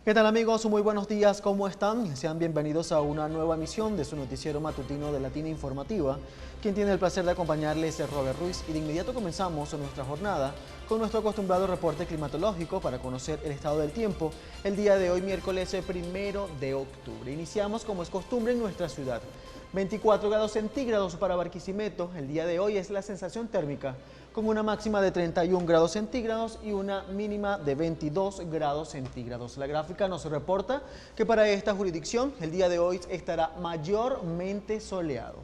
¿Qué tal amigos? Muy buenos días, ¿cómo están? Sean bienvenidos a una nueva emisión de su noticiero matutino de Latina Informativa. Quien tiene el placer de acompañarles es Robert Ruiz y de inmediato comenzamos nuestra jornada con nuestro acostumbrado reporte climatológico para conocer el estado del tiempo el día de hoy, miércoles 1 de octubre. Iniciamos como es costumbre en nuestra ciudad. 24 grados centígrados para Barquisimeto. El día de hoy es la sensación térmica con una máxima de 31 grados centígrados y una mínima de 22 grados centígrados. La gráfica nos reporta que para esta jurisdicción el día de hoy estará mayormente soleado.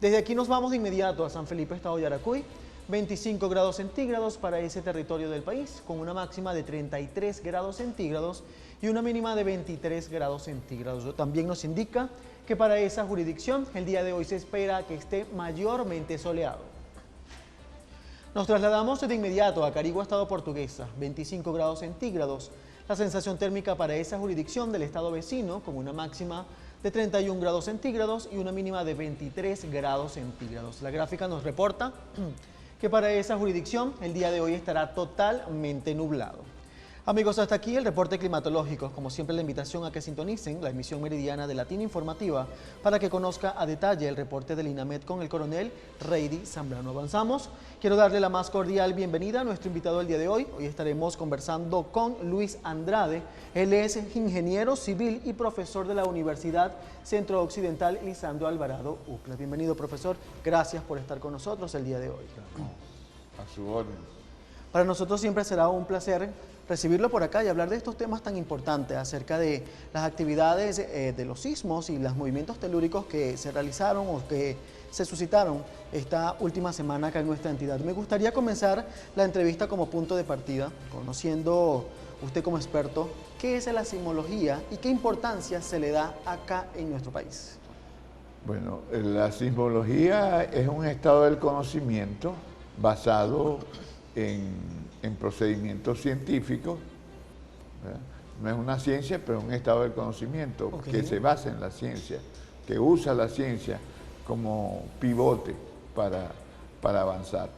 Desde aquí nos vamos de inmediato a San Felipe, estado Yaracuy. 25 grados centígrados para ese territorio del país, con una máxima de 33 grados centígrados y una mínima de 23 grados centígrados. También nos indica que para esa jurisdicción el día de hoy se espera que esté mayormente soleado. Nos trasladamos de inmediato a Carigua, estado Portuguesa, 25 grados centígrados. La sensación térmica para esa jurisdicción del estado vecino, con una máxima de 31 grados centígrados y una mínima de 23 grados centígrados. La gráfica nos reporta que para esa jurisdicción el día de hoy estará totalmente nublado. Amigos, hasta aquí el reporte climatológico. Como siempre, la invitación a que sintonicen la emisión meridiana de Latina Informativa para que conozca a detalle el reporte del INAMED con el coronel Reidy Zambrano. Avanzamos. Quiero darle la más cordial bienvenida a nuestro invitado del día de hoy. Hoy estaremos conversando con Luis Andrade. Él es ingeniero civil y profesor de la Universidad Centro Occidental Lisandro Alvarado UCLA. Bienvenido, profesor. Gracias por estar con nosotros el día de hoy. A su orden. Para nosotros siempre será un placer recibirlo por acá y hablar de estos temas tan importantes acerca de las actividades de los sismos y los movimientos telúricos que se realizaron o que se suscitaron esta última semana acá en nuestra entidad. Me gustaría comenzar la entrevista como punto de partida, conociendo usted como experto, qué es la sismología y qué importancia se le da acá en nuestro país. Bueno, la sismología es un estado del conocimiento basado en procedimientos científicos, ¿verdad? No es una ciencia, pero es un estado del conocimiento que se basa en la ciencia, que usa la ciencia como pivote para avanzar.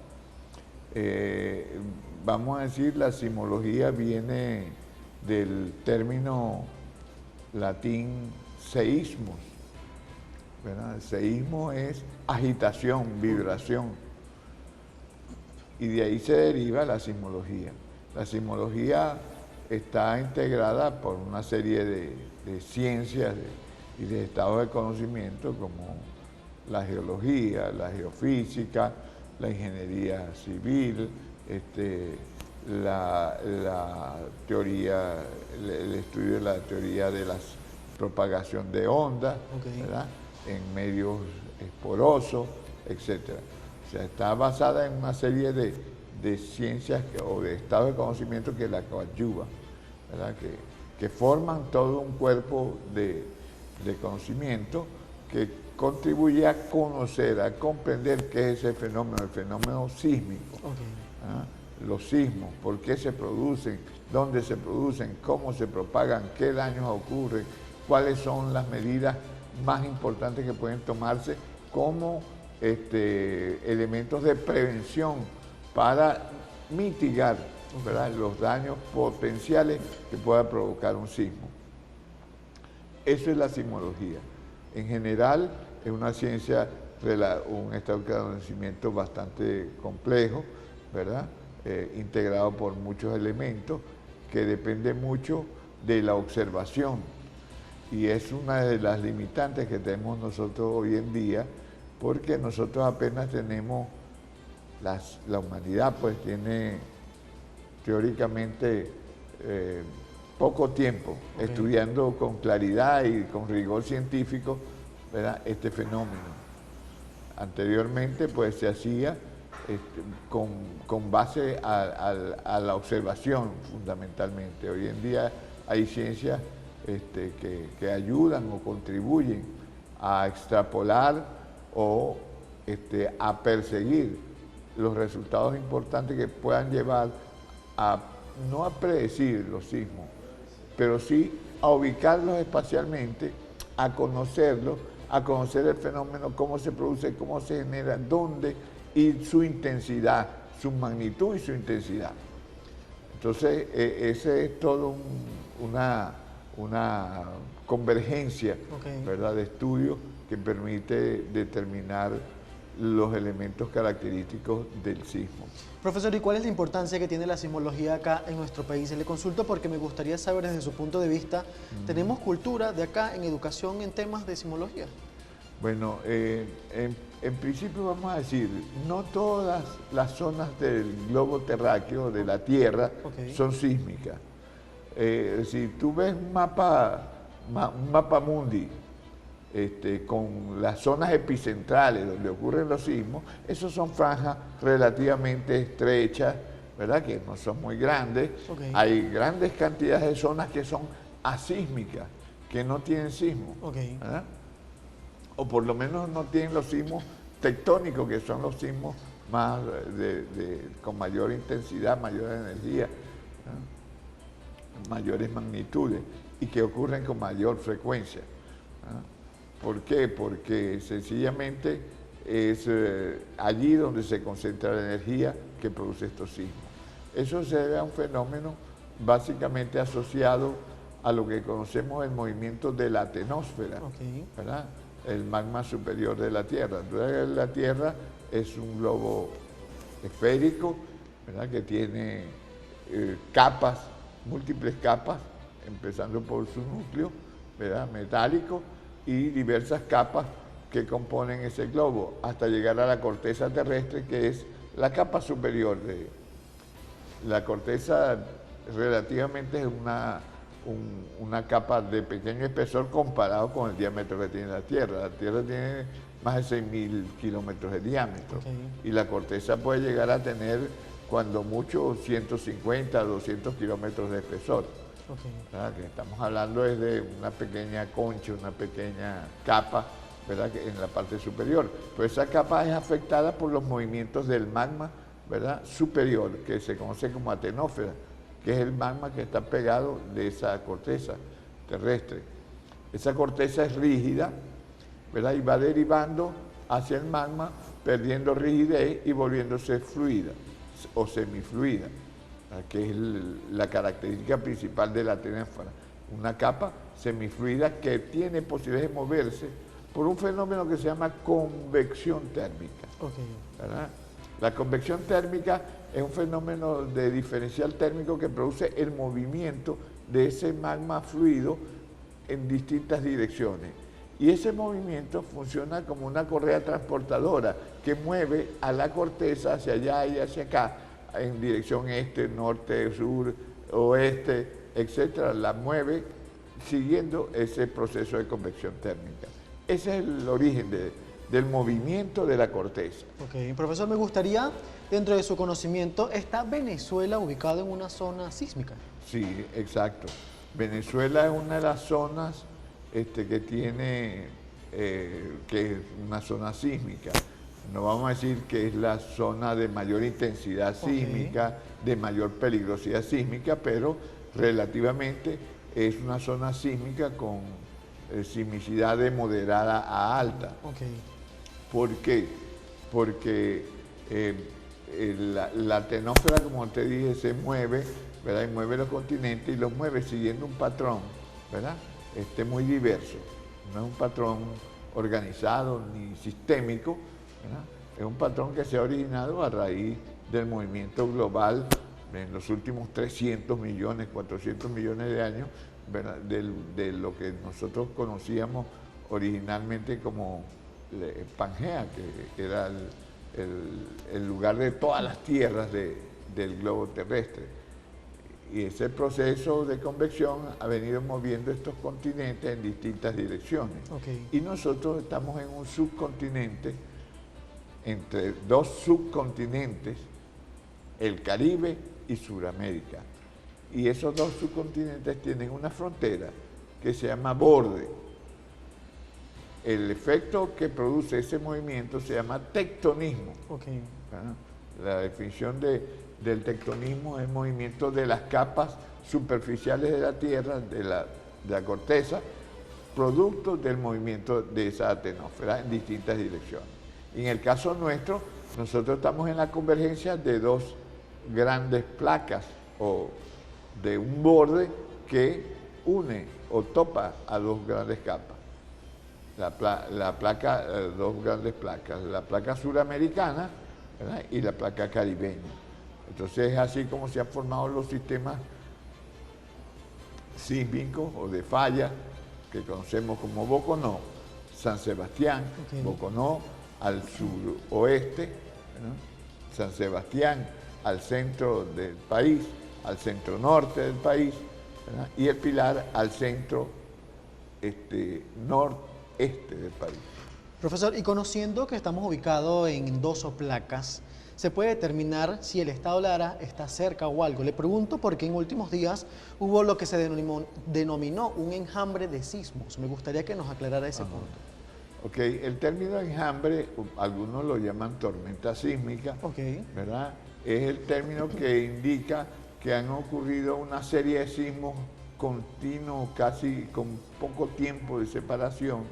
Vamos a decir, la sismología viene del término latín seísmos, ¿verdad? El seísmo es agitación, vibración. Y de ahí se deriva la sismología. La sismología está integrada por una serie de ciencias y de estados de conocimiento como la geología, la geofísica, la ingeniería civil, la teoría, el estudio de la teoría de la propagación de ondas, ¿verdad? En medios porosos, etcétera. O sea, está basada en una serie de ciencias o de estados de conocimiento que la coadyuvan, ¿verdad? Que forman todo un cuerpo de conocimiento que contribuye a conocer, a comprender qué es ese fenómeno, el fenómeno sísmico. ¿Ah? Los sismos, por qué se producen, dónde se producen, cómo se propagan, qué daños ocurren, cuáles son las medidas más importantes que pueden tomarse como elementos de prevención para mitigar, ¿verdad?, los daños potenciales que pueda provocar un sismo. Eso es la sismología. En general es una ciencia, un estado de conocimiento bastante complejo, ¿verdad?, integrado por muchos elementos que depende mucho de la observación, y es una de las limitantes que tenemos nosotros hoy en día, porque nosotros apenas tenemos, la humanidad pues tiene teóricamente poco tiempo estudiando con claridad y con rigor científico, ¿verdad?, este fenómeno. Anteriormente pues se hacía con base a la observación fundamentalmente. Hoy en día hay ciencias que ayudan o contribuyen a extrapolar o a perseguir los resultados importantes que puedan llevar no a predecir los sismos, pero sí a ubicarlos espacialmente, a conocerlos, a conocer el fenómeno, cómo se produce, cómo se genera, dónde y su intensidad, su magnitud y su intensidad. Entonces, ese es todo una convergencia, Okay. ¿verdad?, de estudio que permite determinar los elementos característicos del sismo. Profesor, ¿y cuál es la importancia que tiene la sismología acá en nuestro país? Le consulto porque me gustaría saber desde su punto de vista, ¿tenemos cultura de acá en educación en temas de sismología? Bueno, en principio vamos a decir, no todas las zonas del globo terráqueo, de la Tierra, Okay. son sísmicas. Si tú ves un mapa mundi, con las zonas epicentrales donde ocurren los sismos, esos son franjas relativamente estrechas, ¿verdad?, que no son muy grandes. Okay. Hay grandes cantidades de zonas que son asísmicas, que no tienen sismo, Okay. ¿verdad?, o por lo menos no tienen los sismos tectónicos, que son los sismos más con mayor intensidad, mayor energía, ¿no?, mayores magnitudes, y que ocurren con mayor frecuencia, ¿no? ¿Por qué? Porque sencillamente es allí donde se concentra la energía que produce estos sismos. Eso se debe a un fenómeno básicamente asociado a lo que conocemos el movimiento de la atenosfera, Okay. ¿verdad?, el magma superior de la Tierra. Entonces, la Tierra es un globo esférico, ¿verdad?, que tiene capas, múltiples capas, empezando por su núcleo, ¿verdad?, metálico, y diversas capas que componen ese globo, hasta llegar a la corteza terrestre, que es la capa superior de la corteza. Relativamente es una capa de pequeño espesor comparado con el diámetro que tiene la Tierra. La Tierra tiene más de 6.000 kilómetros de diámetro, Okay. y la corteza puede llegar a tener, cuando mucho, 150, 200 kilómetros de espesor. Okay. ¿Verdad? Que estamos hablando es de una pequeña concha, una pequeña capa, ¿verdad?, que en la parte superior. Pero esa capa es afectada por los movimientos del magma, ¿verdad?, superior, que se conoce como atenósfera, que es el magma que está pegado de esa corteza terrestre. Esa corteza es rígida, ¿verdad?, y va derivando hacia el magma, perdiendo rigidez y volviéndose fluida o semifluida, que es la característica principal de la atenosfera. Una capa semifluida que tiene posibilidades de moverse por un fenómeno que se llama convección térmica, Okay. ¿verdad? La convección térmica es un fenómeno de diferencial térmico que produce el movimiento de ese magma fluido en distintas direcciones. Y ese movimiento funciona como una correa transportadora que mueve a la corteza hacia allá y hacia acá, en dirección este, norte, sur, oeste, etcétera. La mueve siguiendo ese proceso de convección térmica. Ese es el origen del movimiento de la corteza. Ok, profesor, me gustaría, dentro de su conocimiento, ¿está Venezuela ubicado en una zona sísmica? Sí, exacto. Venezuela es una de las zonas que tiene, que es una zona sísmica. No vamos a decir que es la zona de mayor intensidad sísmica, de mayor peligrosidad sísmica, pero relativamente es una zona sísmica con sismicidad de moderada a alta. Okay. ¿Por qué? Porque la atenosfera, como te dije, se mueve, ¿verdad?, y mueve los continentes, y los mueve siguiendo un patrón, ¿verdad?, muy diverso. No es un patrón organizado ni sistémico, ¿verdad? Es un patrón que se ha originado a raíz del movimiento global en los últimos 300 millones, 400 millones de años, ¿verdad?, de lo que nosotros conocíamos originalmente como Pangea, que era el lugar de todas las tierras del globo terrestre. Y ese proceso de convección ha venido moviendo estos continentes en distintas direcciones. Okay. Y nosotros estamos en un subcontinente, entre dos subcontinentes, el Caribe y Sudamérica. Y esos dos subcontinentes tienen una frontera que se llama borde. El efecto que produce ese movimiento se llama tectonismo. Okay. La definición del tectonismo es el movimiento de las capas superficiales de la Tierra, de la corteza, producto del movimiento de esa atenosfera en distintas direcciones. Y en el caso nuestro, nosotros estamos en la convergencia de dos grandes placas o de un borde que une o topa a dos grandes capas. Dos grandes placas, la placa suramericana, ¿verdad?, y la placa caribeña. Entonces es así como se han formado los sistemas sísmicos o de falla que conocemos como Boconó, San Sebastián, Boconó al suroeste, ¿no?, San Sebastián al centro del país, al centro norte del país, ¿verdad?, y el Pilar al centro noreste del país. Profesor, y conociendo que estamos ubicados en dos placas, ¿se puede determinar si el estado Lara está cerca o algo? Le pregunto porque en últimos días hubo lo que se denominó un enjambre de sismos. Me gustaría que nos aclarara ese punto. Ok, el término enjambre, algunos lo llaman tormenta sísmica, ¿verdad? Es el término que indica que han ocurrido una serie de sismos continuos, casi con poco tiempo de separación,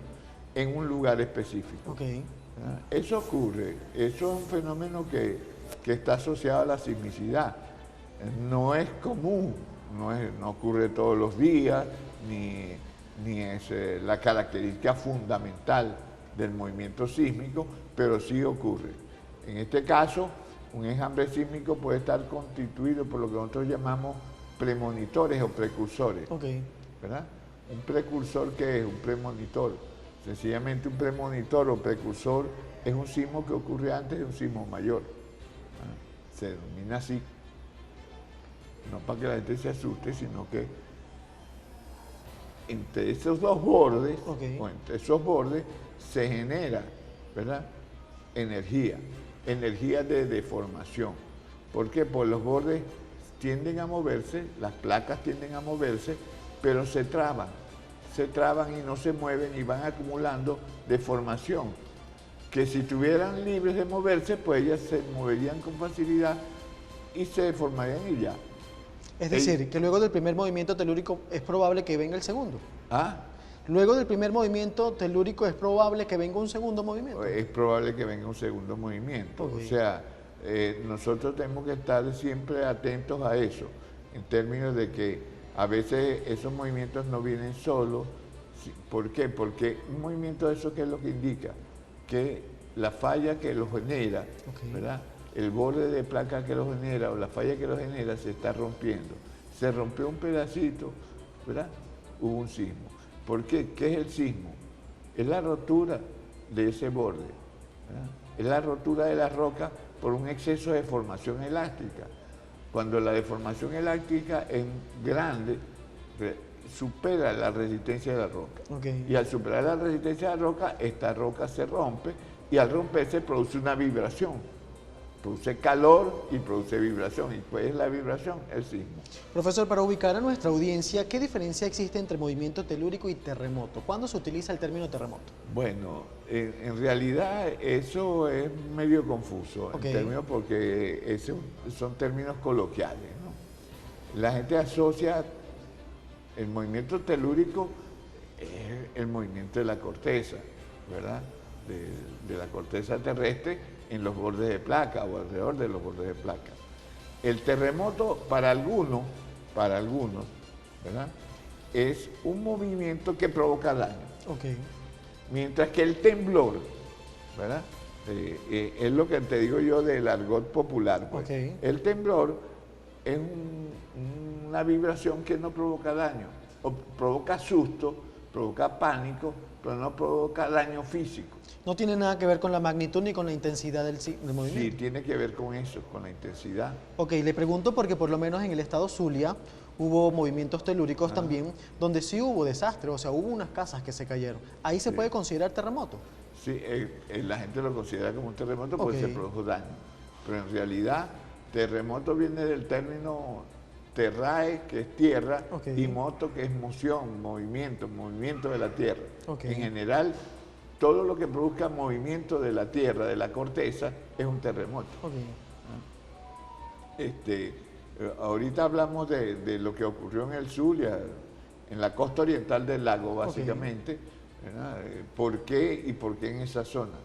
en un lugar específico. Eso ocurre, eso es un fenómeno que está asociado a la sismicidad. No es común, no ocurre todos los días, ni es la característica fundamental del movimiento sísmico, pero sí ocurre. En este caso, un enjambre sísmico puede estar constituido por lo que nosotros llamamos premonitores o precursores. ¿Verdad? Un precursor, ¿qué es? Un premonitor. Sencillamente un premonitor o precursor es un sismo que ocurre antes de un sismo mayor. Se denomina así, no para que la gente se asuste, sino que entre esos dos bordes, o entre esos bordes, se genera, ¿verdad?, energía de deformación. ¿Por qué? Pues los bordes tienden a moverse, las placas tienden a moverse, pero se traban y no se mueven y van acumulando deformación, que si estuvieran libres de moverse, pues ellas se moverían con facilidad y se deformarían y ya. Es decir, que luego del primer movimiento telúrico es probable que venga el segundo. ¿Ah? Luego del primer movimiento telúrico es probable que venga un segundo movimiento. Es probable que venga un segundo movimiento. O sea, nosotros tenemos que estar siempre atentos a eso, en términos de que a veces esos movimientos no vienen solos. ¿Por qué? Porque un movimiento de eso, ¿qué es lo que indica? Que la falla que lo genera, ¿verdad?, el borde de placa que lo genera o la falla que lo genera se está rompiendo. Se rompió un pedacito, ¿verdad? Hubo un sismo. ¿Por qué? ¿Qué es el sismo? Es la rotura de ese borde, ¿verdad? Es la rotura de la roca por un exceso de deformación elástica. Cuando la deformación elástica es grande, supera la resistencia de la roca. Y al superar la resistencia de la roca, esta roca se rompe y al romperse produce una vibración. Produce calor y produce vibración. ¿Y cuál es la vibración? El sismo. Profesor, para ubicar a nuestra audiencia, ¿qué diferencia existe entre movimiento telúrico y terremoto? ¿Cuándo se utiliza el término terremoto? Bueno, en realidad eso es medio confuso, en términos, porque esos son términos coloquiales, ¿no? La gente asocia el movimiento telúrico, el movimiento de la corteza, ¿verdad?, de la corteza terrestre en los bordes de placa o alrededor de los bordes de placa. El terremoto para algunos, ¿verdad?, es un movimiento que provoca daño. Mientras que el temblor, ¿verdad?, es lo que te digo yo del argot popular. Pues. El temblor es una vibración que no provoca daño, o provoca susto, provoca pánico, pero no provoca daño físico. No tiene nada que ver con la magnitud ni con la intensidad del movimiento. Sí, tiene que ver con eso, con la intensidad. Le pregunto porque por lo menos en el estado Zulia hubo movimientos telúricos también, donde sí hubo desastre, o sea, hubo unas casas que se cayeron. ¿Ahí se puede considerar terremoto? Sí, la gente lo considera como un terremoto porque se produjo daño. Pero en realidad, terremoto viene del término terrae, que es tierra, y moto, que es moción, movimiento de la tierra. En general, todo lo que produzca movimiento de la tierra, de la corteza, es un terremoto. Ahorita hablamos de lo que ocurrió en el Zulia, en la costa oriental del lago, básicamente. ¿Por qué y por qué en esa zona?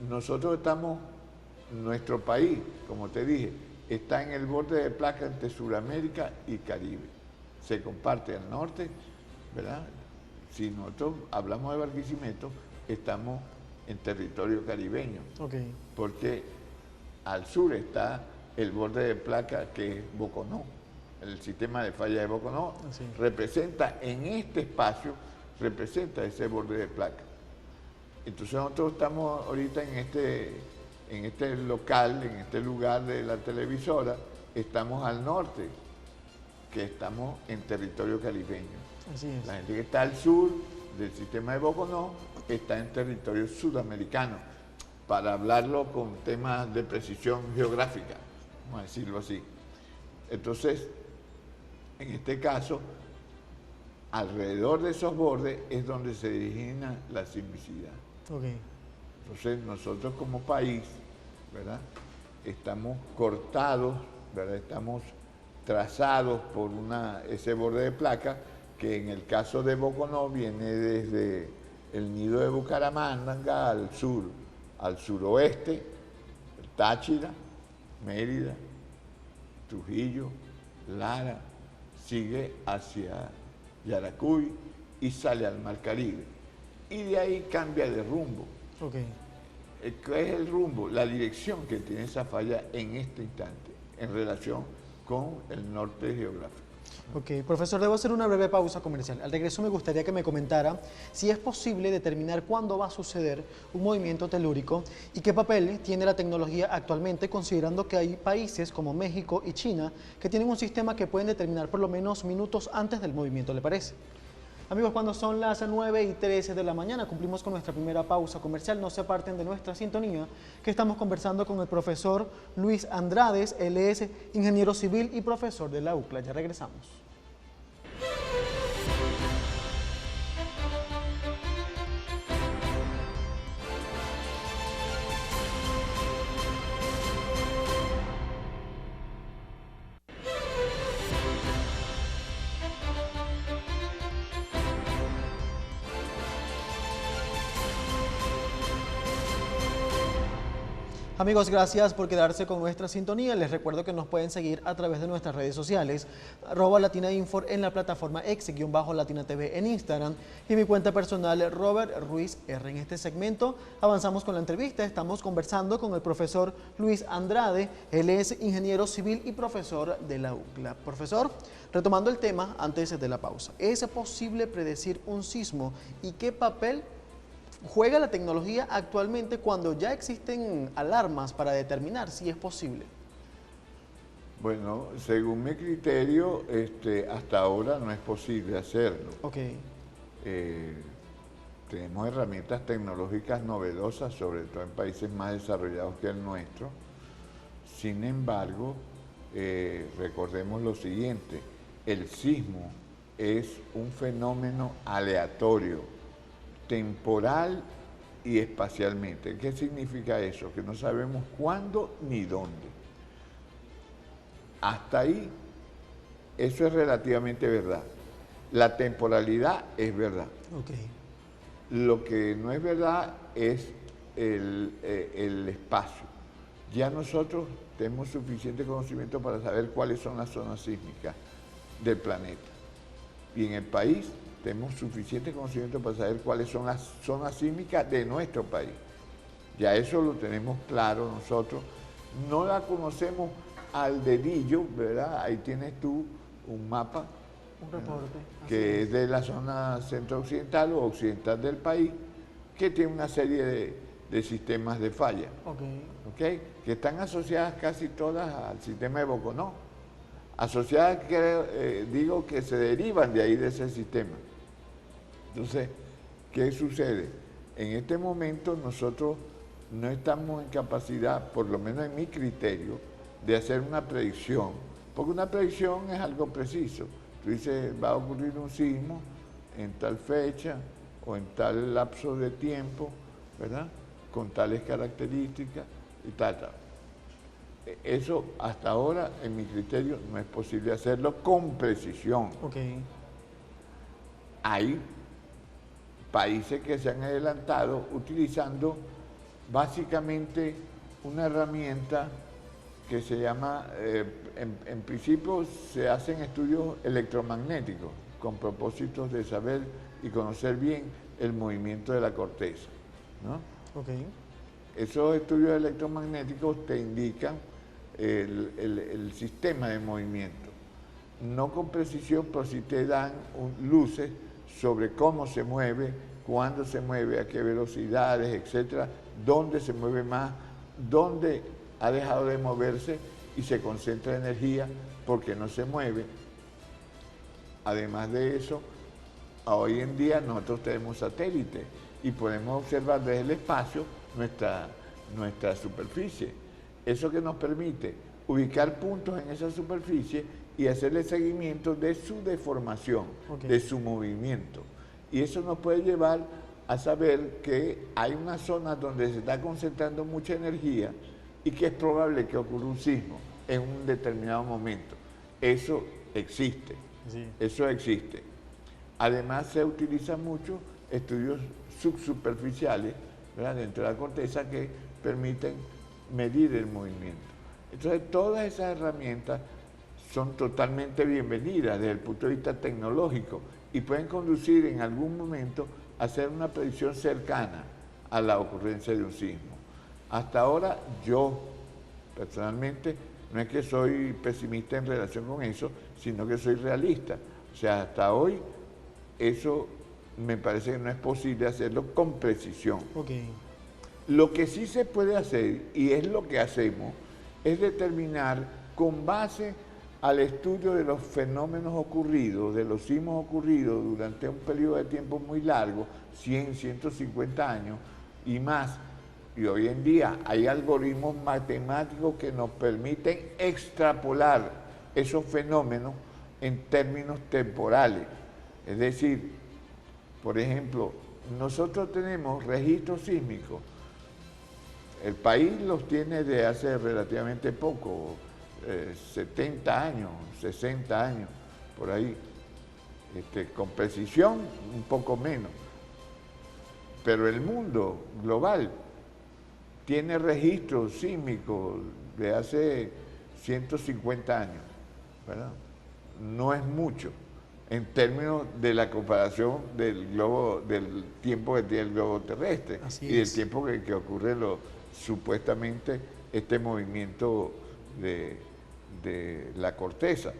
Nosotros estamos, nuestro país, como te dije, está en el borde de placa entre Sudamérica y Caribe. se comparte al norte, ¿verdad? Si nosotros hablamos de Barquisimeto, estamos en territorio caribeño, porque al sur está el borde de placa que es Boconó, el sistema de falla de Boconó, representa en este espacio, representa ese borde de placa. Entonces nosotros estamos ahorita en este local, en este lugar de la televisora, estamos al norte, que estamos en territorio caribeño. Así es. La gente que está al sur del sistema de Boconó está en territorio sudamericano, para hablarlo con temas de precisión geográfica, vamos a decirlo así. Entonces, en este caso, alrededor de esos bordes es donde se origina la sismicidad. Entonces, nosotros como país, ¿verdad?, estamos cortados, ¿verdad?, estamos trazados por ese borde de placa que en el caso de Boconó viene desde el nido de Bucaramanga al sur, al suroeste, Táchira, Mérida, Trujillo, Lara, sigue hacia Yaracuy y sale al Mar Caribe. Y de ahí cambia de rumbo. ¿Qué es el rumbo? La dirección que tiene esa falla en este instante, en relación con el norte geográfico. Profesor, debo hacer una breve pausa comercial. Al regreso me gustaría que me comentara si es posible determinar cuándo va a suceder un movimiento telúrico y qué papel tiene la tecnología actualmente, considerando que hay países como México y China que tienen un sistema que pueden determinar por lo menos minutos antes del movimiento, ¿le parece? Amigos, cuando son las 9:13 de la mañana, cumplimos con nuestra primera pausa comercial. No se aparten de nuestra sintonía, que estamos conversando con el profesor Luis Andrades. Él es ingeniero civil y profesor de la UCLA. Ya regresamos. Amigos, gracias por quedarse con nuestra sintonía. Les recuerdo que nos pueden seguir a través de nuestras redes sociales, @LatinaInfor en la plataforma X-LatinaTV en Instagram y mi cuenta personal Robert Ruiz R. En este segmento avanzamos con la entrevista. Estamos conversando con el profesor Luis Andrade. Él es ingeniero civil y profesor de la UCLA. Profesor, retomando el tema antes de la pausa, ¿es posible predecir un sismo y qué papel juega la tecnología actualmente cuando ya existen alarmas para determinar si es posible? Bueno, según mi criterio, hasta ahora no es posible hacerlo. Tenemos herramientas tecnológicas novedosas, sobre todo en países más desarrollados que el nuestro. Sin embargo, recordemos lo siguiente: el sismo es un fenómeno aleatorio, temporal y espacialmente. ¿Qué significa eso? Que no sabemos cuándo ni dónde. Hasta ahí, eso es relativamente verdad. La temporalidad es verdad. Lo que no es verdad es el espacio. Ya nosotros tenemos suficiente conocimiento para saber cuáles son las zonas sísmicas del planeta. Y en el país tenemos suficiente conocimiento para saber cuáles son las zonas sísmicas de nuestro país. Ya eso lo tenemos claro nosotros. No la conocemos al dedillo, ¿verdad? Ahí tienes tú un mapa, un reporte, que es de la zona centro-occidental o occidental del país, que tiene una serie de sistemas de falla, que están asociadas casi todas al sistema de Boconó. Asociadas, digo, que se derivan de ahí, de ese sistema. Entonces, ¿qué sucede? En este momento nosotros no estamos en capacidad, por lo menos en mi criterio, de hacer una predicción, porque una predicción es algo preciso. Tú dices, va a ocurrir un sismo en tal fecha o en tal lapso de tiempo, ¿verdad?, con tales características y tal. Eso hasta ahora, en mi criterio, no es posible hacerlo con precisión. Hay países que se han adelantado utilizando básicamente una herramienta que se llama, en principio se hacen estudios electromagnéticos con propósitos de saber y conocer bien el movimiento de la corteza, ¿no? Okay. Esos estudios electromagnéticos te indican el sistema de movimiento, no con precisión, pero sí te dan luces sobre cómo se mueve, cuándo se mueve, a qué velocidades, etcétera, dónde se mueve más, dónde ha dejado de moverse y se concentra energía porque no se mueve. Además de eso, hoy en día nosotros tenemos satélites y podemos observar desde el espacio nuestra superficie. Eso que nos permite ubicar puntos en esa superficie y hacerle seguimiento de su deformación, de su movimiento. Y eso nos puede llevar a saber que hay una zona donde se está concentrando mucha energía y que es probable que ocurra un sismo en un determinado momento. Eso existe, sí. Eso existe. Además se utilizan mucho estudios subsuperficiales, ¿verdad?, dentro de la corteza que permiten medir el movimiento. Entonces todas esas herramientas son totalmente bienvenidas desde el punto de vista tecnológico y pueden conducir en algún momento a hacer una predicción cercana a la ocurrencia de un sismo. Hasta ahora yo, personalmente, no es que soy pesimista en relación con eso, sino que soy realista. O sea, hasta hoy eso me parece que no es posible hacerlo con precisión. Okay. Lo que sí se puede hacer, y es lo que hacemos, es determinar con base al estudio de los fenómenos ocurridos, de los sismos ocurridos durante un periodo de tiempo muy largo, 100, 150 años y más. Y hoy en día hay algoritmos matemáticos que nos permiten extrapolar esos fenómenos en términos temporales. Es decir, por ejemplo, nosotros tenemos registros sísmicos. El país los tiene de hace relativamente poco, 70 años, 60 años, por ahí. Con precisión, un poco menos. Pero el mundo global tiene registros sísmicos de hace 150 años, ¿verdad? No es mucho en términos de la comparación del globo, del tiempo que tiene el globo terrestre y del tiempo que ocurre supuestamente este movimiento de la corteza.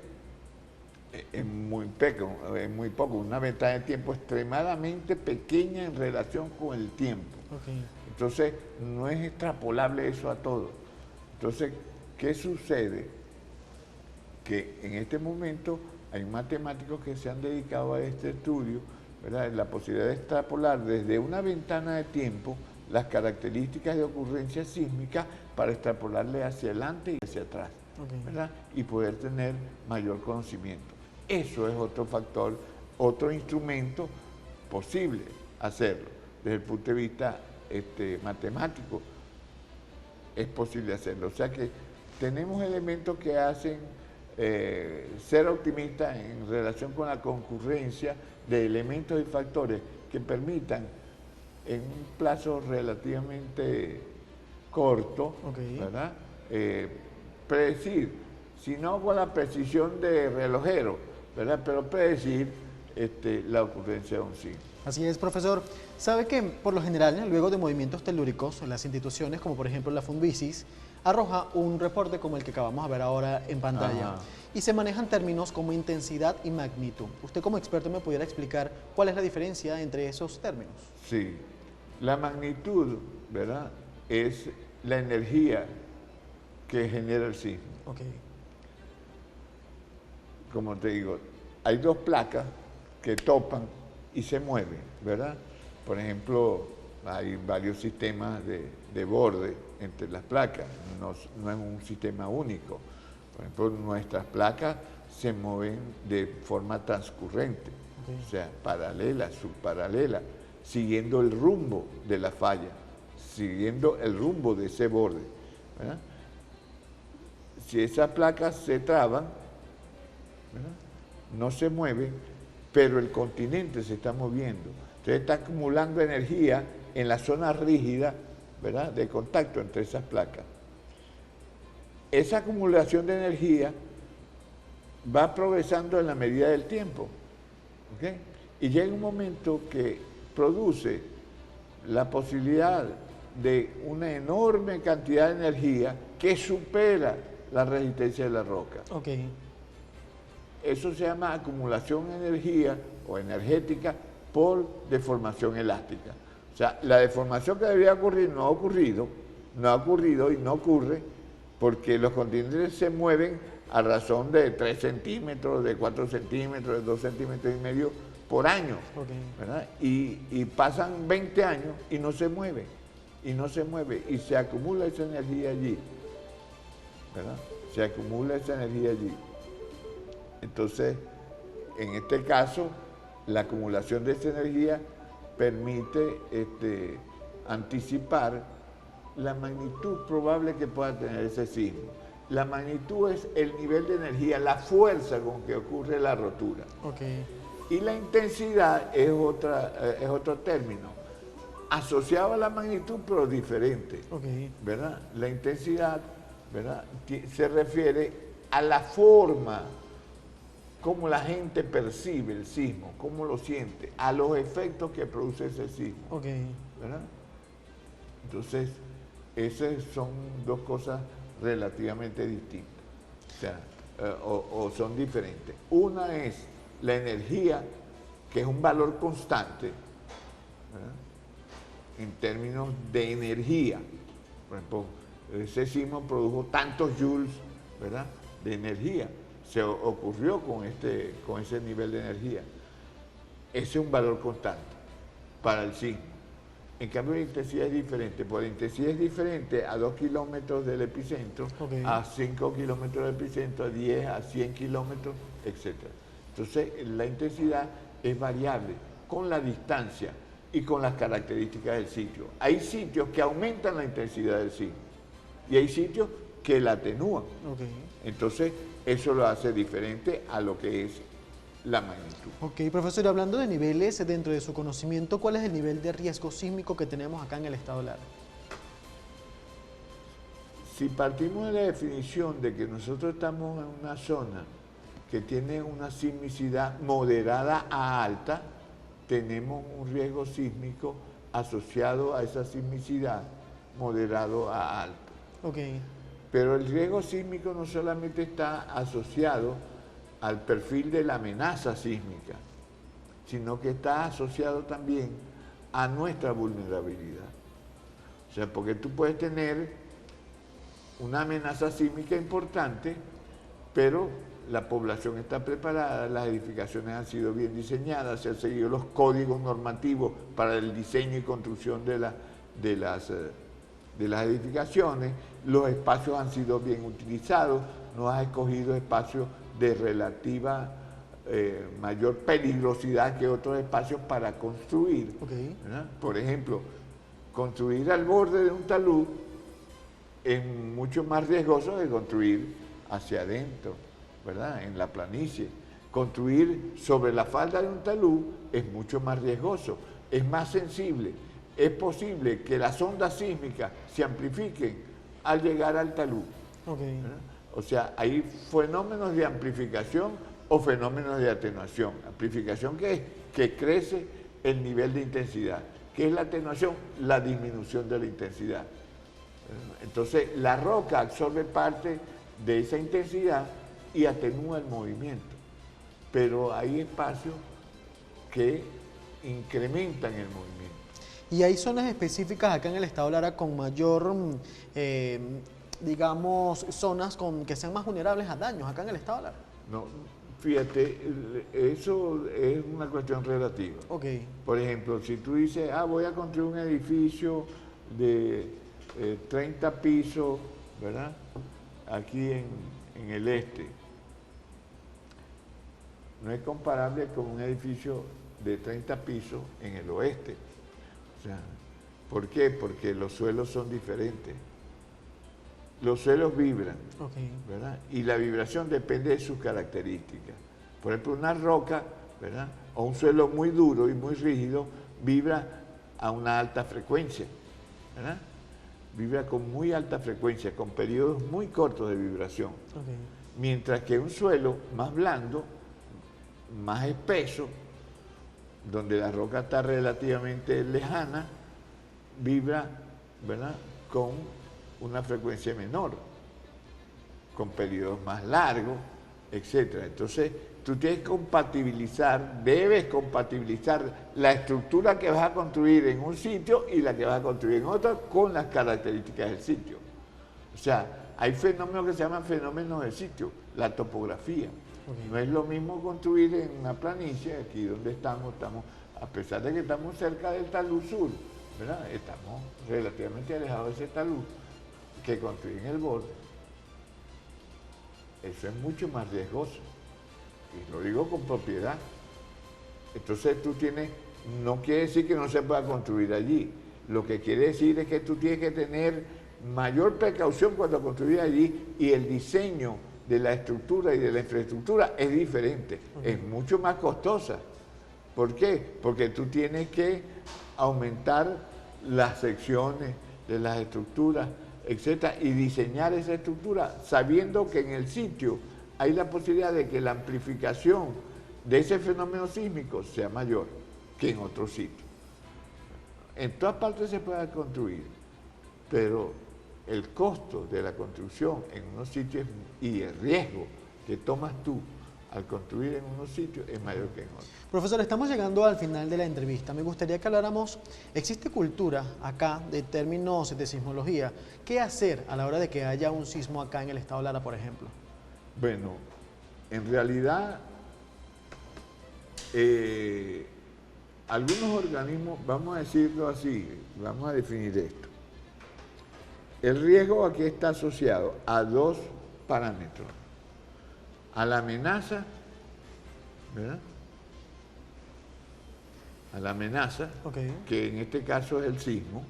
Es muy poco, una ventana de tiempo extremadamente pequeña en relación con el tiempo. Okay. Entonces, no es extrapolable eso a todo. Entonces, ¿qué sucede? Que en este momento hay matemáticos que se han dedicado a este estudio, ¿verdad?, la posibilidad de extrapolar desde una ventana de tiempo las características de ocurrencia sísmica para extrapolarle hacia adelante y hacia atrás, okay, ¿verdad?, y poder tener mayor conocimiento. Eso es otro factor, otro instrumento posible hacerlo. Desde el punto de vista matemático es posible hacerlo. O sea que tenemos elementos que hacen ser optimistas en relación con la concurrencia de elementos y factores que permitan en un plazo relativamente corto, okay, ¿verdad?, predecir, si no con la precisión de relojero, ¿verdad?, pero predecir la ocurrencia de un sismo. Así es, profesor. Sabe que, por lo general, luego de movimientos telúricos, las instituciones, como por ejemplo la Fundvisis, arroja un reporte como el que acabamos de ver ahora en pantalla. Ajá. Y se manejan términos como intensidad y magnitud. Usted como experto me pudiera explicar cuál es la diferencia entre esos términos. Sí, la magnitud, ¿verdad?, es la energía que genera el sismo. Okay. Como te digo, hay dos placas que topan y se mueven, ¿verdad? Por ejemplo, hay varios sistemas de borde entre las placas, no es un sistema único. Por ejemplo, nuestras placas se mueven de forma transcurrente, okay, o sea, paralela, subparalela, siguiendo el rumbo de la falla, siguiendo el rumbo de ese borde, ¿verdad? Si esas placas se traban, ¿verdad?, no se mueven, pero el continente se está moviendo. Entonces está acumulando energía en la zona rígida, ¿verdad?, de contacto entre esas placas. esa acumulación de energía va progresando en la medida del tiempo, ¿ok? Y llega un momento que produce la posibilidad de una enorme cantidad de energía que supera la resistencia de la roca. Okay. Eso se llama acumulación de energía o energética por deformación elástica. O sea, la deformación que debía ocurrir no ha ocurrido y no ocurre porque los continentes se mueven a razón de 3 centímetros, de 4 centímetros, de 2 centímetros y medio por año, ¿verdad? Y pasan 20 años y no se mueve, y se acumula esa energía allí, ¿verdad? Se acumula esa energía allí. Entonces, en este caso, la acumulación de esa energía permite anticipar la magnitud probable que pueda tener ese sismo. La magnitud es el nivel de energía, la fuerza con que ocurre la rotura. Okay. Y la intensidad es otro término, asociado a la magnitud, pero diferente. Okay. ¿Verdad? La intensidad, ¿verdad?, se refiere a la forma cómo la gente percibe el sismo, cómo lo siente, a los efectos que produce ese sismo. Okay. ¿Verdad? Entonces, esas son dos cosas relativamente distintas, o sea, o son diferentes. Una es la energía, que es un valor constante, ¿verdad?, en términos de energía. Por ejemplo, ese sismo produjo tantos joules, ¿verdad?, de energía. Se ocurrió con ese nivel de energía. Ese es un valor constante para el sismo. En cambio, la intensidad es diferente. Pues la intensidad es diferente a 2 kilómetros del epicentro, okay, a 5 kilómetros del epicentro, a 10, a 100 kilómetros, etc. Entonces, la intensidad es variable con la distancia y con las características del sitio. Hay sitios que aumentan la intensidad del sismo y hay sitios que la atenúan. Okay. Entonces, eso lo hace diferente a lo que es la magnitud. Ok, profesor, hablando de niveles, dentro de su conocimiento, ¿cuál es el nivel de riesgo sísmico que tenemos acá en el estado Lara? Si partimos de la definición de que nosotros estamos en una zona que tiene una sismicidad moderada a alta, tenemos un riesgo sísmico asociado a esa sismicidad moderado a alto. Okay. Pero el riesgo sísmico no solamente está asociado al perfil de la amenaza sísmica, sino que está asociado también a nuestra vulnerabilidad. O sea, porque tú puedes tener una amenaza sísmica importante, pero la población está preparada, las edificaciones han sido bien diseñadas, se han seguido los códigos normativos para el diseño y construcción de las edificaciones, los espacios han sido bien utilizados, no has escogido espacios de relativa mayor peligrosidad que otros espacios para construir. Okay. Por ejemplo, construir al borde de un talud es mucho más riesgoso que construir hacia adentro, ¿verdad?, en la planicie. Construir sobre la falda de un talud es mucho más riesgoso, es más sensible. Es posible que las ondas sísmicas se amplifiquen al llegar al talud. Okay. O sea, hay fenómenos de amplificación o fenómenos de atenuación. Amplificación, ¿qué es? Que crece el nivel de intensidad. ¿Qué es la atenuación? La disminución de la intensidad. Entonces, la roca absorbe parte de esa intensidad y atenúa el movimiento. Pero hay espacios que incrementan el movimiento. ¿Y hay zonas específicas acá en el estado Lara con mayor, digamos, zonas que sean más vulnerables a daños acá en el estado Lara? No, fíjate, eso es una cuestión relativa. Okay. Por ejemplo, si tú dices, voy a construir un edificio de 30 pisos, ¿verdad?, aquí en el este, no es comparable con un edificio de 30 pisos en el oeste. O sea, ¿por qué? Porque los suelos son diferentes. Los suelos vibran, Okay, ¿verdad? Y la vibración depende de sus características. Por ejemplo, una roca, ¿verdad?, o un suelo muy duro y muy rígido vibra a una alta frecuencia, ¿verdad? vibra con muy alta frecuencia, con periodos muy cortos de vibración. Okay. Mientras que un suelo más blando, más espeso, donde la roca está relativamente lejana, vibra, ¿verdad?, con una frecuencia menor, con periodos más largos, etc. Entonces, tú tienes que compatibilizar, debes compatibilizar la estructura que vas a construir en un sitio y la que vas a construir en otro con las características del sitio. O sea, hay fenómenos que se llaman fenómenos del sitio, la topografía. Okay. No es lo mismo construir en una planicie, aquí donde estamos, a pesar de que estamos cerca del talud sur, ¿verdad?, estamos relativamente alejados de ese talud, que construir en el borde. Eso es mucho más riesgoso, y lo digo con propiedad. Entonces tú tienes, no quiere decir que no se pueda construir allí, lo que quiere decir es que tú tienes que tener mayor precaución cuando construyes allí, y el diseño de la estructura y de la infraestructura es diferente, es mucho más costosa. ¿Por qué? Porque tú tienes que aumentar las secciones de las estructuras, etcétera, y diseñar esa estructura sabiendo que en el sitio hay la posibilidad de que la amplificación de ese fenómeno sísmico sea mayor que en otro sitio. En todas partes se puede construir, pero el costo de la construcción en unos sitios y el riesgo que tomas tú al construir en unos sitios es mayor que en otros. Profesor, estamos llegando al final de la entrevista. Me gustaría que habláramos, existe cultura acá de términos de sismología. ¿Qué hacer a la hora de que haya un sismo acá en el estado Lara, por ejemplo? Bueno, en realidad, algunos organismos, vamos a decirlo así, vamos a definir esto. El riesgo aquí está asociado a dos parámetros: a la amenaza, ¿verdad?, a la amenaza, que en este caso es el sismo,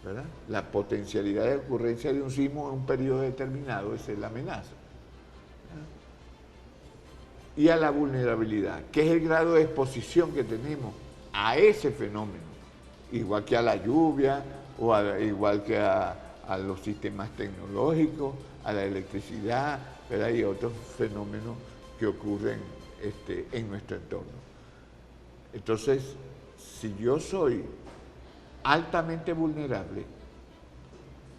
¿verdad?, la potencialidad de ocurrencia de un sismo en un periodo determinado, esa es la amenaza, ¿verdad?, y a la vulnerabilidad, que es el grado de exposición que tenemos a ese fenómeno, igual que a la lluvia, o igual que a los sistemas tecnológicos, a la electricidad, ¿verdad?, y otros fenómenos que ocurren en nuestro entorno. Entonces, si yo soy altamente vulnerable,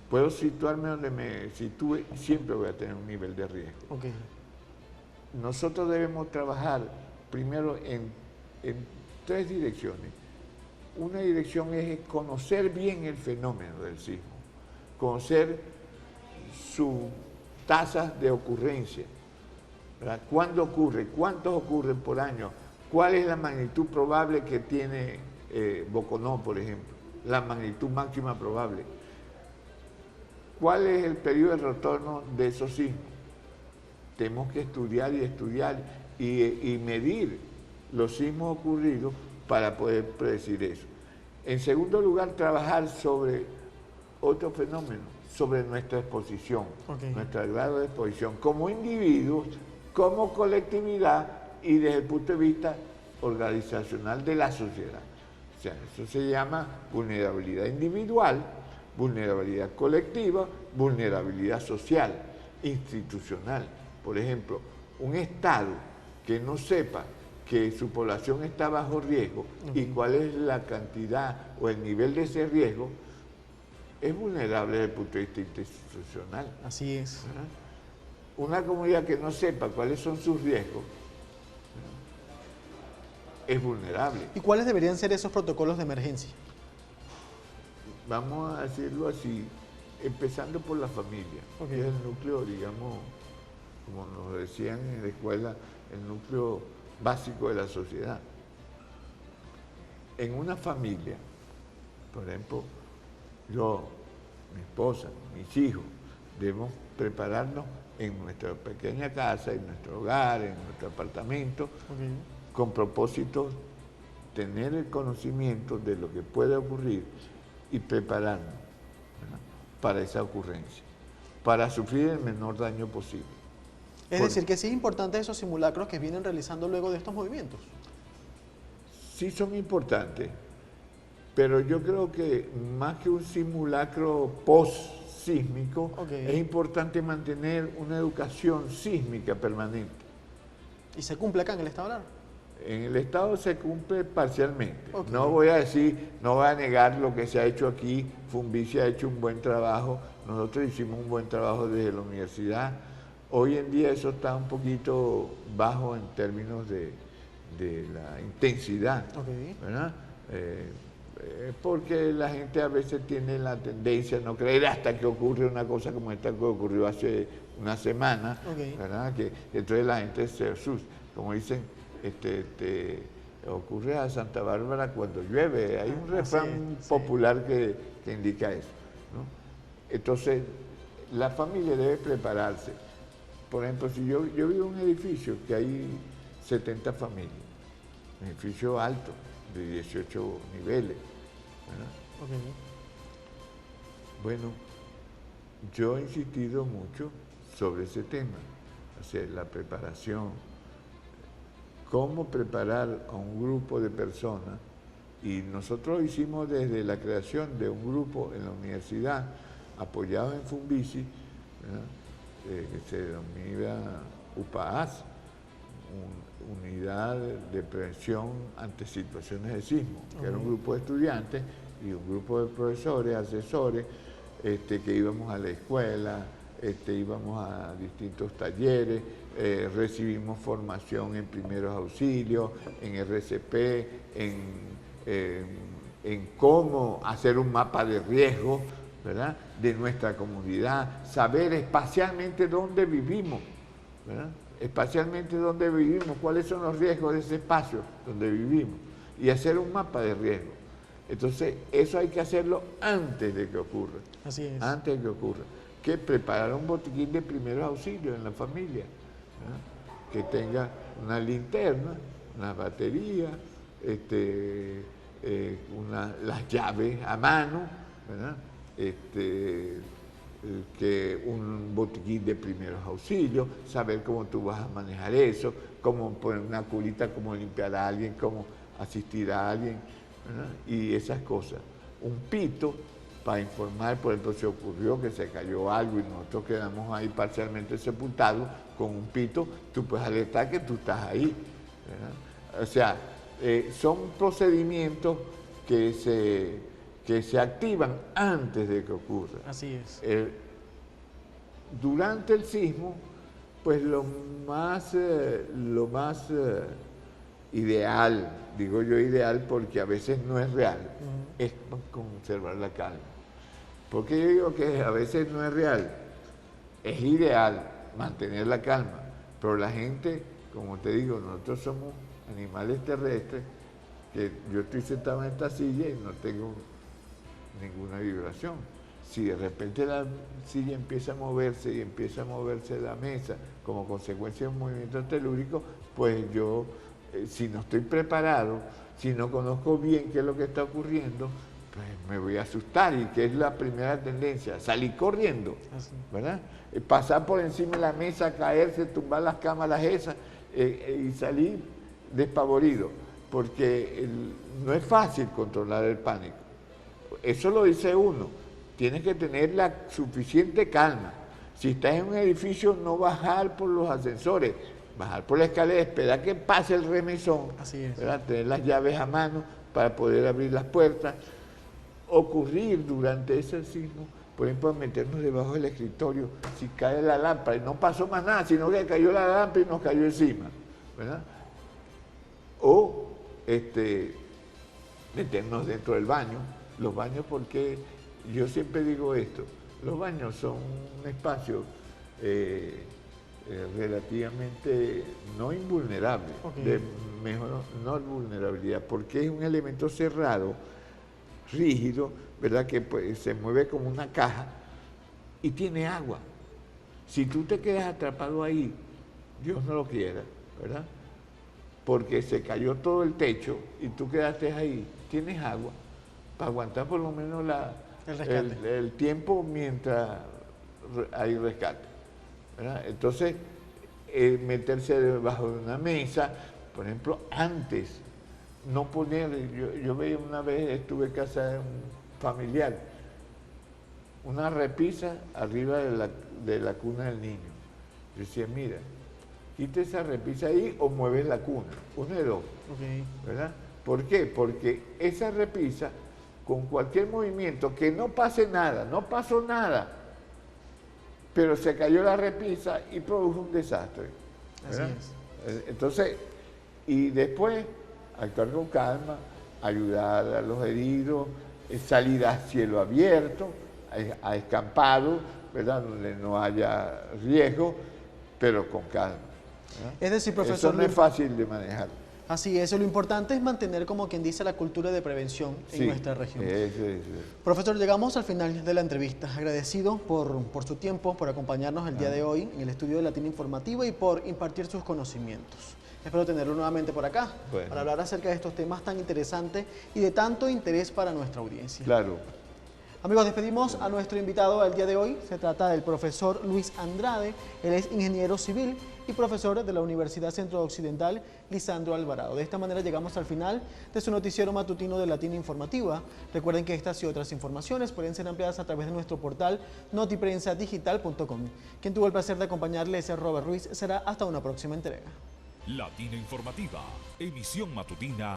puedo situarme donde me sitúe, siempre voy a tener un nivel de riesgo. Okay. Nosotros debemos trabajar primero en tres direcciones. Una dirección es conocer bien el fenómeno del sismo, conocer sus tasas de ocurrencia, ¿verdad?, cuándo ocurre, cuántos ocurren por año, cuál es la magnitud probable que tiene Boconó, por ejemplo, la magnitud máxima probable, cuál es el periodo de retorno de esos sismos. Tenemos que estudiar y medir los sismos ocurridos para poder predecir eso. En segundo lugar, trabajar sobre otro fenómeno, sobre nuestra exposición, nuestro grado de exposición como individuos, como colectividad y desde el punto de vista organizacional de la sociedad. O sea, eso se llama vulnerabilidad individual, vulnerabilidad colectiva, vulnerabilidad social, institucional. Por ejemplo, un Estado que no sepa que su población está bajo riesgo y cuál es la cantidad o el nivel de ese riesgo, es vulnerable desde el punto de vista institucional. Así es. ¿Verdad? Una comunidad que no sepa cuáles son sus riesgos, es vulnerable. ¿Y cuáles deberían ser esos protocolos de emergencia? Vamos a decirlo así, empezando por la familia, que es el núcleo, digamos, como nos decían en la escuela, el núcleo básico de la sociedad. En una familia, por ejemplo, yo, mi esposa, mis hijos, debemos prepararnos en nuestra pequeña casa, en nuestro hogar, en nuestro apartamento, con propósito tener el conocimiento de lo que puede ocurrir y prepararnos, ¿verdad?, para esa ocurrencia, para sufrir el menor daño posible. Es decir, que sí es importante esos simulacros que vienen realizando luego de estos movimientos. Sí son importantes, pero yo creo que más que un simulacro post sísmico, es importante mantener una educación sísmica permanente. ¿Y se cumple acá en el Estado Lara? En el Estado se cumple parcialmente. No voy a decir, no voy a negar lo que se ha hecho aquí. FUNVISI ha hecho un buen trabajo. Nosotros hicimos un buen trabajo desde la universidad. Hoy en día eso está un poquito bajo en términos de la intensidad, ¿verdad? Porque la gente a veces tiene la tendencia a no creer hasta que ocurre una cosa como esta que ocurrió hace una semana, ¿verdad? Que entonces la gente se asusta. Como dicen, te ocurre a Santa Bárbara cuando llueve. Hay un refrán popular que indica eso, ¿no? Entonces, la familia debe prepararse. Por ejemplo, si yo vivo en un edificio que hay 70 familias, un edificio alto, de 18 niveles, ¿verdad? Bueno, yo he insistido mucho sobre ese tema, o sea, la preparación, cómo preparar a un grupo de personas, y nosotros lo hicimos desde la creación de un grupo en la universidad, apoyado en FUNVISI, que se denomina UPAAS, Unidad de Prevención ante Situaciones de Sismo, que era un grupo de estudiantes y un grupo de profesores, asesores, que íbamos a la escuela, íbamos a distintos talleres, recibimos formación en primeros auxilios, en RCP, en cómo hacer un mapa de riesgo, ¿verdad?, de nuestra comunidad, saber espacialmente dónde vivimos, ¿verdad?, espacialmente dónde vivimos, cuáles son los riesgos de ese espacio donde vivimos, y hacer un mapa de riesgo. Entonces, eso hay que hacerlo antes de que ocurra. Así es. Antes de que ocurra. Que preparar un botiquín de primeros auxilios en la familia, ¿verdad?, que tenga una linterna, una batería, las llaves a mano, ¿verdad?, que un botiquín de primeros auxilios, saber cómo tú vas a manejar eso, cómo poner una curita, cómo limpiar a alguien, cómo asistir a alguien, ¿verdad?, y esas cosas. Un pito para informar, por ejemplo, si ocurrió que se cayó algo y nosotros quedamos ahí parcialmente sepultados, con un pito tú puedes alertar que tú estás ahí, ¿verdad? O sea, son procedimientos que se activan antes de que ocurra. Así es. Durante el sismo, pues lo más ideal, digo yo ideal porque a veces no es real, es conservar la calma. ¿Por qué yo digo que a veces no es real? Es ideal mantener la calma, pero la gente, como te digo, nosotros somos animales terrestres, que yo estoy sentado en esta silla y no tengo ninguna vibración. Si de repente la silla empieza a moverse y empieza a moverse la mesa como consecuencia de un movimiento telúrico, pues yo, si no estoy preparado, si no conozco bien qué es lo que está ocurriendo, pues me voy a asustar, y que es la primera tendencia, salir corriendo, ¿verdad? Pasar por encima de la mesa, caerse, tumbar las cámaras esas, y salir despavorido, porque no es fácil controlar el pánico. Eso lo dice uno, tienes que tener la suficiente calma. Si estás en un edificio, no bajar por los ascensores, bajar por la escalera, esperar que pase el remesón, ¿verdad?, tener las llaves a mano para poder abrir las puertas. Ocurrir durante ese sismo, por ejemplo, meternos debajo del escritorio, si cae la lámpara, y no pasó más nada, sino que cayó la lámpara y nos cayó encima, ¿verdad? O meternos dentro del baño. Los baños, porque yo siempre digo esto, los baños son un espacio relativamente no invulnerable, de menor vulnerabilidad, porque es un elemento cerrado, rígido, ¿verdad?, que pues, se mueve como una caja y tiene agua. Si tú te quedas atrapado ahí, Dios no lo quiera, ¿verdad?, porque se cayó todo el techo y tú quedaste ahí, tienes agua para aguantar por lo menos el tiempo mientras hay rescate, ¿verdad? Entonces, meterse debajo de una mesa, por ejemplo, antes, no poner, yo veía una vez, estuve en casa de un familiar, una repisa arriba de la cuna del niño. Yo decía, mira, quita esa repisa ahí o mueves la cuna, uno de dos, ¿verdad? ¿Por qué? Porque esa repisa, con cualquier movimiento, que no pase nada, no pasó nada, pero se cayó la repisa y produjo un desastre, ¿verdad? Así es. Entonces, y después, actuar con calma, ayudar a los heridos, salir a cielo abierto, a escampado, ¿verdad? Donde no haya riesgo, pero con calma, ¿verdad? Es decir, profesor, eso no es fácil de manejar. Así es, lo importante es mantener, como quien dice, la cultura de prevención en nuestra región. Eso. Profesor, llegamos al final de la entrevista. Agradecido por su tiempo, por acompañarnos el día de hoy en el estudio de Latina Informativa y por impartir sus conocimientos. Espero tenerlo nuevamente por acá, para hablar acerca de estos temas tan interesantes y de tanto interés para nuestra audiencia. Claro. Amigos, despedimos a nuestro invitado del día de hoy. Se trata del profesor Luis Andrade. Él es ingeniero civil y profesor de la Universidad Centro Occidental Lisandro Alvarado. De esta manera llegamos al final de su noticiero matutino de Latina Informativa. Recuerden que estas y otras informaciones pueden ser ampliadas a través de nuestro portal notiprensa-digital.com. Quien tuvo el placer de acompañarles es Robert Ruiz. Será hasta una próxima entrega. Latina Informativa, emisión matutina.